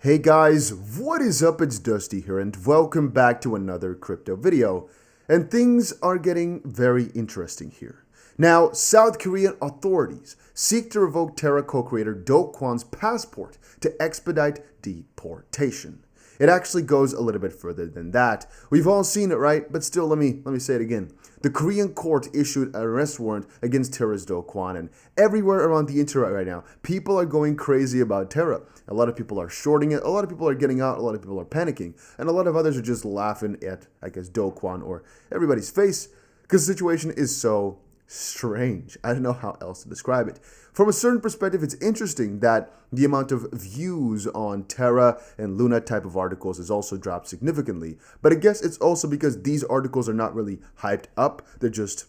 Hey guys, what is up? It's Dusty here and welcome back to another crypto video. And things are getting very interesting here. Now, South Korean authorities seek to revoke Terra co-creator Do Kwon's passport to expedite deportation. It actually goes a little bit further than that. We've all seen it, right? But still, let me say it again. The Korean court issued an arrest warrant against Terra's Do Kwon, and everywhere around the internet right now, people are going crazy about Terra. A lot of people are shorting it, a lot of people are getting out, a lot of people are panicking, and a lot of others are just laughing at, I guess, Do Kwon or everybody's face, because the situation is so strange. I don't know how else to describe it. From a certain perspective, it's interesting that the amount of views on Terra and Luna type of articles has also dropped significantly. But I guess it's also because these articles are not really hyped up. They're just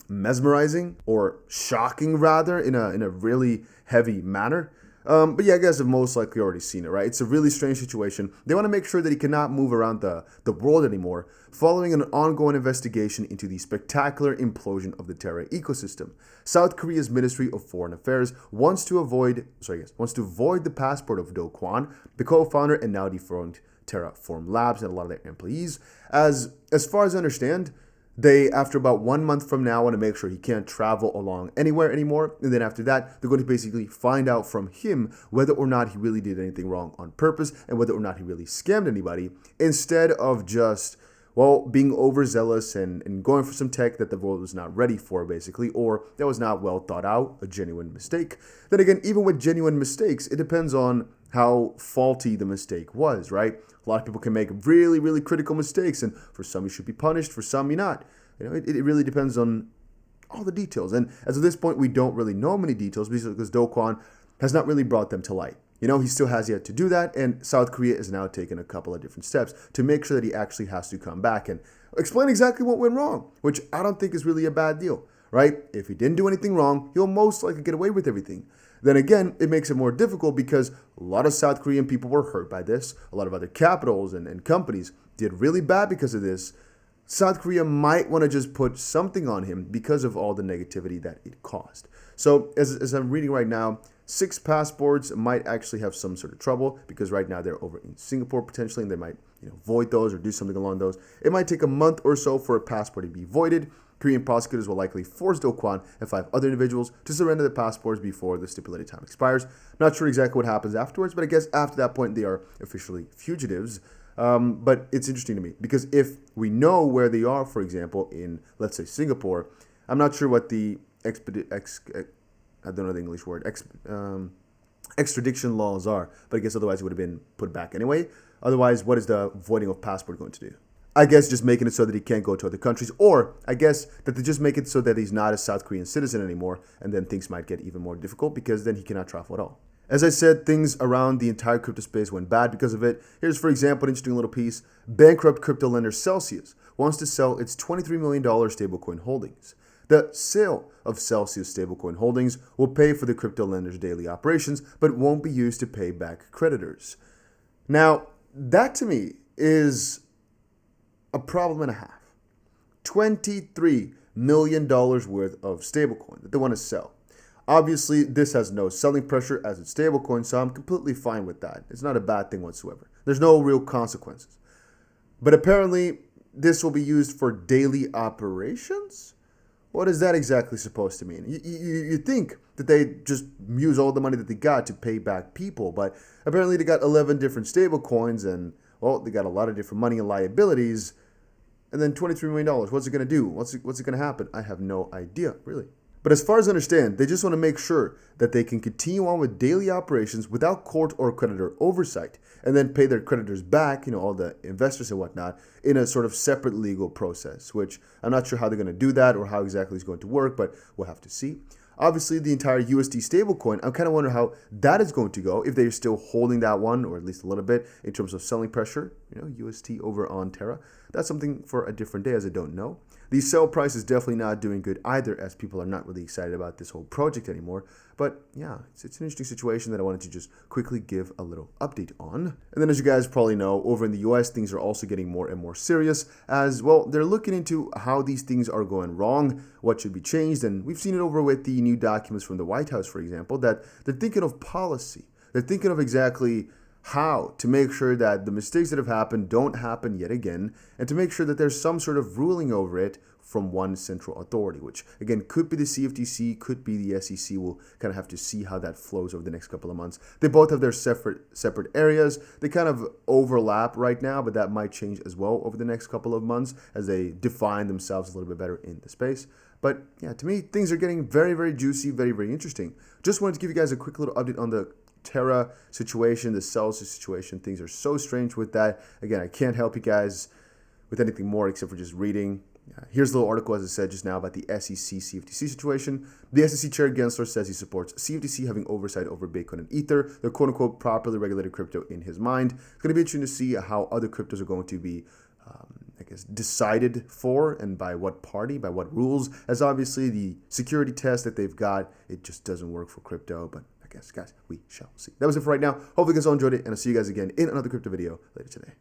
mesmerizing or shocking rather in a really heavy manner. But yeah, you guys have most likely already seen it, right? It's a really strange situation. They want to make sure that he cannot move around the world anymore, following an ongoing investigation into the spectacular implosion of the Terra ecosystem. South Korea's Ministry of Foreign Affairs wants to void the passport of Do Kwon, the co-founder and now defunct Terraform Labs, and a lot of their employees. As far as I understand, they, after about 1 month from now, want to make sure he can't travel along anywhere anymore. And then after that, they're going to basically find out from him whether or not he really did anything wrong on purpose and whether or not he really scammed anybody, instead of just, well, being overzealous and going for some tech that the world was not ready for, basically, or that was not well thought out, a genuine mistake. Then again, even with genuine mistakes, it depends on how faulty the mistake was, right? A lot of people can make really, really critical mistakes, and for some you should be punished, for some you're not. You know, it really depends on all the details. And as of this point, we don't really know many details because Do Kwon has not really brought them to light. You know, he still has yet to do that, and South Korea is now taking a couple of different steps to make sure that he actually has to come back and explain exactly what went wrong, which I don't think is really a bad deal, right? If he didn't do anything wrong, he'll most likely get away with everything. Then again, it makes it more difficult because a lot of South Korean people were hurt by this. A lot of other capitals and companies did really bad because of this. South Korea might want to just put something on him because of all the negativity that it caused. So as I'm reading right now, 6 passports might actually have some sort of trouble because right now they're over in Singapore potentially, and they might void those or do something along those. It might take a month or so for a passport to be voided. Korean prosecutors will likely force Do Kwon and 5 other individuals to surrender the passports before the stipulated time expires. Not sure exactly what happens afterwards, but I guess after that point they are officially fugitives. But it's interesting to me because if we know where they are, for example, in, let's say, Singapore, I'm not sure what the I don't know the English word, extradition laws are, but I guess otherwise it would have been put back anyway. Otherwise, what is the voiding of passport going to do? I guess just making it so that he can't go to other countries, or I guess that they just make it so that he's not a South Korean citizen anymore, and then things might get even more difficult because then he cannot travel at all. As I said, things around the entire crypto space went bad because of it. Here's, for example, an interesting little piece. Bankrupt crypto lender Celsius wants to sell its $23 million stablecoin holdings. The sale of Celsius stablecoin holdings will pay for the crypto lender's daily operations, but won't be used to pay back creditors. Now, that to me is a problem and a half. $23 million worth of stablecoin that they want to sell. Obviously, this has no selling pressure as it's stablecoin, so I'm completely fine with that. It's not a bad thing whatsoever. There's no real consequences. But apparently, this will be used for daily operations? What is that exactly supposed to mean? You think that they just use all the money that they got to pay back people, but apparently they got 11 different stablecoins and, well, they got a lot of different money and liabilities. And then $23 million, what's it going to do? What's it going to happen? I have no idea, really. But as far as I understand, they just want to make sure that they can continue on with daily operations without court or creditor oversight, and then pay their creditors back, all the investors and whatnot, in a sort of separate legal process, which I'm not sure how they're going to do that or how exactly it's going to work, but we'll have to see. Obviously, the entire USD stablecoin, I'm kind of wondering how that is going to go, if they're still holding that one, or at least a little bit, in terms of selling pressure, UST over on Terra. That's something for a different day, as I don't know. The sell price is definitely not doing good either, as people are not really excited about this whole project anymore. But yeah, it's an interesting situation that I wanted to just quickly give a little update on. And then, as you guys probably know, over in the US, things are also getting more and more serious as, well, they're looking into how these things are going wrong, what should be changed. And we've seen it over with the new documents from the White House, for example, that they're thinking of policy. They're thinking of exactly how to make sure that the mistakes that have happened don't happen yet again, and to make sure that there's some sort of ruling over it from one central authority, which again could be the CFTC, could be the SEC. We'll kind of have to see how that flows over the next couple of months. They both have their separate areas. They kind of overlap right now, but that might change as well over the next couple of months as they define themselves a little bit better in the space. But yeah, to me, things are getting very, very juicy, very, very interesting. Just wanted to give you guys a quick little update on the Terra situation, the Celsius situation. Things are so strange with that. Again, I can't help you guys with anything more except for just reading. Here's a little article, as I said just now, about the SEC CFTC situation. The SEC chair Gensler says he supports CFTC having oversight over Bitcoin and Ether, the quote-unquote properly regulated crypto in his mind. It's going to be interesting to see how other cryptos are going to be decided for, and by what party, by what rules, as obviously the security test that they've got, it just doesn't work for crypto. But I guess, guys, we shall see. That was it for right now. Hopefully you guys all enjoyed it, and I'll see you guys again in another crypto video later today.